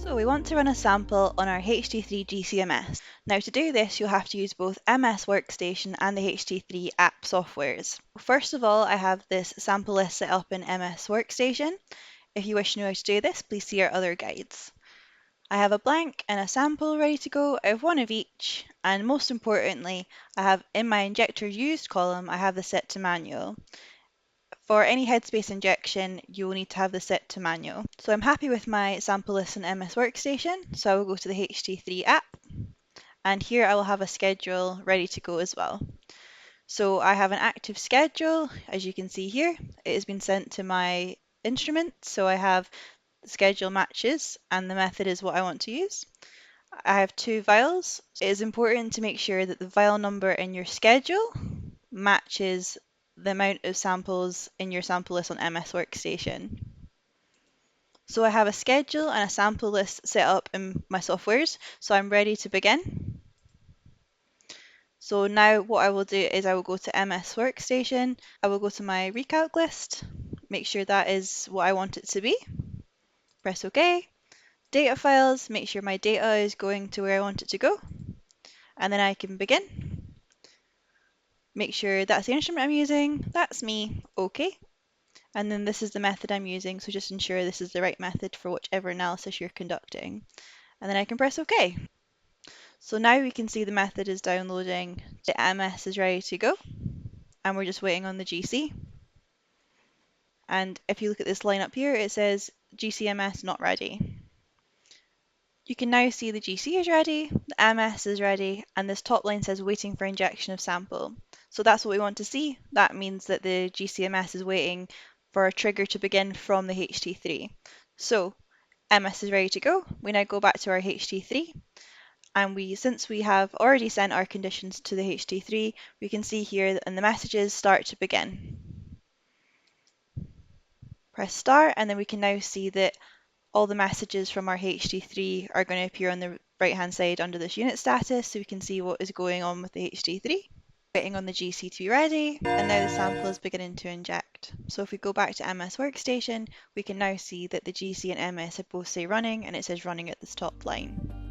So we want to run a sample on our HT3 GCMS. Now to do this, you'll have to use both MS WorkStation and the HT3 app softwares. First of all, I have this sample list set up in MS WorkStation. If you wish to know how to do this, please see our other guides. I have a blank and a sample ready to go. I have one of each, and most importantly, I have in my injector used column, I have the set to manual. For any Headspace injection, you will need to have this set to manual. So I'm happy with my sample list in MS Workstation, so I will go to the HT3 app, and here I will have a schedule ready to go as well. So I have an active schedule, as you can see here. It has been sent to my instrument, so I have the schedule matches, and the method is what I want to use. I have two vials. It is important to make sure that the vial number in your schedule matches the amount of samples in your sample list on MS Workstation. So I have a schedule and a sample list set up in my softwares, so I'm ready to begin. So now what I will do is I will go to MS Workstation, I will go to my recalc list, make sure that is what I want it to be, press OK. Data files, make sure my data is going to where I want it to go, and then I can begin. Make sure that's the instrument I'm using, that's me, OK. And then this is the method I'm using, so just ensure this is the right method for whichever analysis you're conducting. And then I can press OK. So now we can see the method is downloading, the MS is ready to go, and we're just waiting on the GC. And if you look at this line up here, it says GCMS not ready. You can now see the GC is ready, the MS is ready, and this top line says waiting for injection of sample. So that's what we want to see. That means that the GCMS is waiting for a trigger to begin from the HT3. So MS is ready to go. We now go back to our HT3, and since we have already sent our conditions to the HT3, we can see here that the messages start to begin. Press start, and then we can now see that all the messages from our HT3 are going to appear on the right hand side under this unit status, so we can see what is going on with the HT3. Waiting on the GC to be ready, and now the sample is beginning to inject. So if we go back to MS Workstation, we can now see that the GC and MS have both say running, and it says running at this top line.